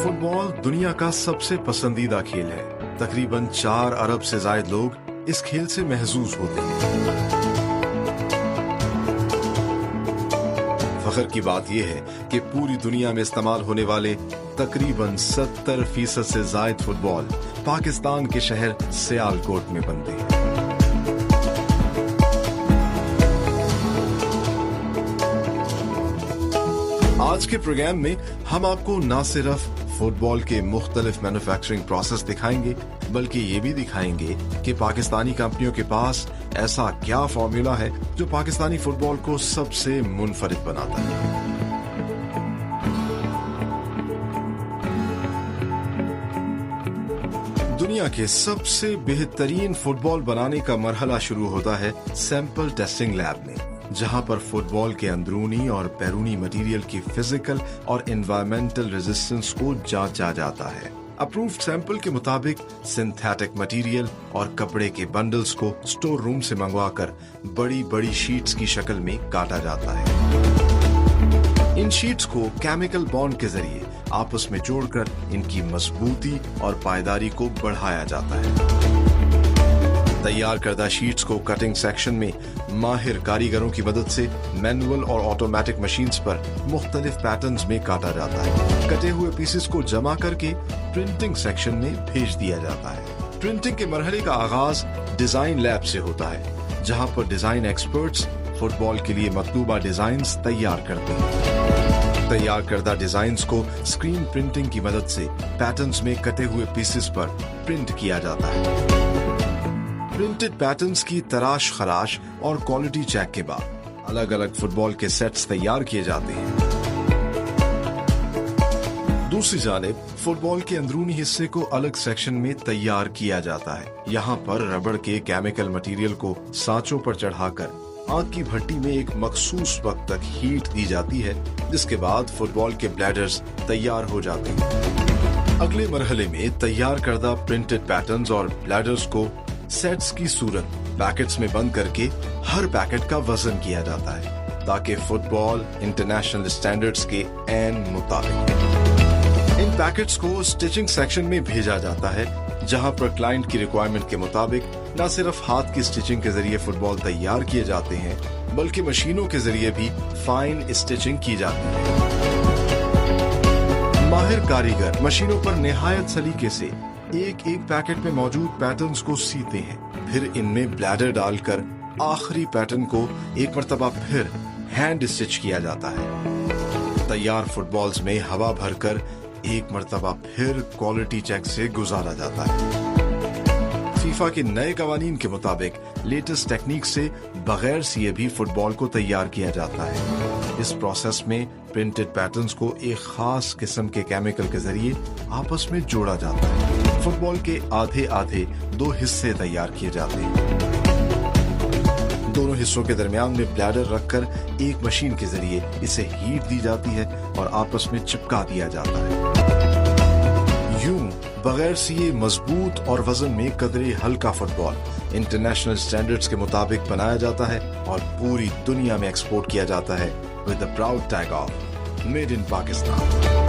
Fit بال دنیا کا سب سے پسندیدہ کھیل ہے۔ تقریباً 4 ارب سے زائد لوگ اس کھیل سے محظوظ ہوتے ہیں۔ فخر کی بات یہ ہے کہ پوری دنیا میں استعمال ہونے والے تقریباً 70% سے زائد فٹ بال پاکستان کے شہر سیالکوٹ میں بنتے ہیں۔ آج کے پروگرام میں ہم آپ کو نہ صرف فٹ بال کے مختلف مینوفیکچرنگ پروسیس دکھائیں گے بلکہ یہ بھی دکھائیں گے کہ پاکستانی کمپنیوں کے پاس ایسا کیا فارمولا ہے جو پاکستانی فٹ بال کو سب سے منفرد بناتا ہے۔ دنیا کے سب سے بہترین فٹ بال بنانے کا مرحلہ شروع ہوتا ہے سیمپل ٹیسٹنگ لیب میں، جہاں پر فٹ بال کے اندرونی اور بیرونی مٹیریل کی فزیکل اور انوائرمنٹل ریزسٹنس کو جانچا جاتا ہے۔ اپرووڈ سیمپل کے مطابق سنتھیٹک مٹیریل اور کپڑے کے بنڈلز کو سٹور روم سے منگوا کر بڑی بڑی شیٹس کی شکل میں کاٹا جاتا ہے۔ ان شیٹس کو کیمیکل بانڈ کے ذریعے آپس میں جوڑ کر ان کی مضبوطی اور پائیداری کو بڑھایا جاتا ہے۔ تیار کردہ شیٹس کو کٹنگ سیکشن میں ماہر کاریگروں کی مدد سے مینول اور آٹومیٹک مشینز پر مختلف پیٹرنز میں کاٹا جاتا ہے۔ کٹے ہوئے پیسز کو جمع کر کے پرنٹنگ سیکشن میں بھیج دیا جاتا ہے۔ پرنٹنگ کے مرحلے کا آغاز ڈیزائن لیب سے ہوتا ہے، جہاں پر ڈیزائن ایکسپرٹس فٹ بال کے لیے مطلوبہ ڈیزائنز تیار کرتے ہیں۔ تیار کردہ ڈیزائنز کو اسکرین پرنٹنگ کی مدد سے پیٹرنز میں کٹے ہوئے پیسز پر پرنٹ کیا جاتا ہے۔ پرنٹڈ پیٹرنز کی تراش خراش اور کوالٹی چیک کے بعد الگ الگ فٹ بال کے سیٹس تیار کیے جاتے ہیں۔ دوسری جانب فٹ بال کے اندرونی حصے کو الگ سیکشن میں تیار کیا جاتا ہے۔ یہاں پر ربڑ کے کیمیکل مٹیریل کو سانچوں پر چڑھا کر آگ کی بھٹی میں ایک مخصوص وقت تک ہیٹ دی جاتی ہے، جس کے بعد فٹ بال کے بلیڈرز تیار ہو جاتے ہیں۔ اگلے مرحلے میں تیار کردہ پرنٹڈ پیٹرنز اور بلیڈرز کو سیٹس کی صورت پیکٹس میں بند کر کے ہر پیکٹ کا وزن کیا جاتا ہے تاکہ فٹ بال انٹرنیشنل اسٹینڈرڈز کے عین مطابق ان پیکٹس کو اسٹچنگ سیکشن میں بھیجا جاتا ہے، جہاں پر کلائنٹ کی ریکوائرمنٹ کے مطابق نہ صرف ہاتھ کی اسٹچنگ کے ذریعے فٹ بال تیار کیے جاتے ہیں بلکہ مشینوں کے ذریعے بھی فائن اسٹچنگ کی جاتی ہے۔ ماہر کاریگر مشینوں پر نہایت سلیقے سے ایک ایک پیکٹ میں موجود پیٹرنز کو سیتے ہیں، پھر ان میں بلیڈر ڈال کر آخری پیٹرن کو ایک مرتبہ پھر ہینڈ اسٹچ کیا جاتا ہے۔ تیار فٹ بالز میں ہوا بھر کر ایک مرتبہ پھر کوالٹی چیک سے گزارا جاتا ہے۔ فیفا کے نئے قوانین کے مطابق لیٹسٹ ٹیکنیک سے بغیر سیے بھی فٹ بال کو تیار کیا جاتا ہے۔ اس پروسیس میں پرنٹڈ پیٹرنز کو ایک خاص قسم کے کیمیکل کے ذریعے آپس میں جوڑا جاتا ہے۔ فٹ بال کے آدھے آدھے 2 حصے تیار کیے جاتے ہیں۔ دونوں حصوں کے درمیان میں بلیڈر رکھ کر ایک مشین کے ذریعے اسے ہیٹ دی جاتی ہے اور آپس میں چپکا دیا جاتا ہے۔ یوں بغیر سیے مضبوط اور وزن میں قدرے ہلکا فٹ بال انٹرنیشنل سٹینڈرڈز کے مطابق بنایا جاتا ہے اور پوری دنیا میں ایکسپورٹ کیا جاتا ہے with the proud tag of Made in Pakistan۔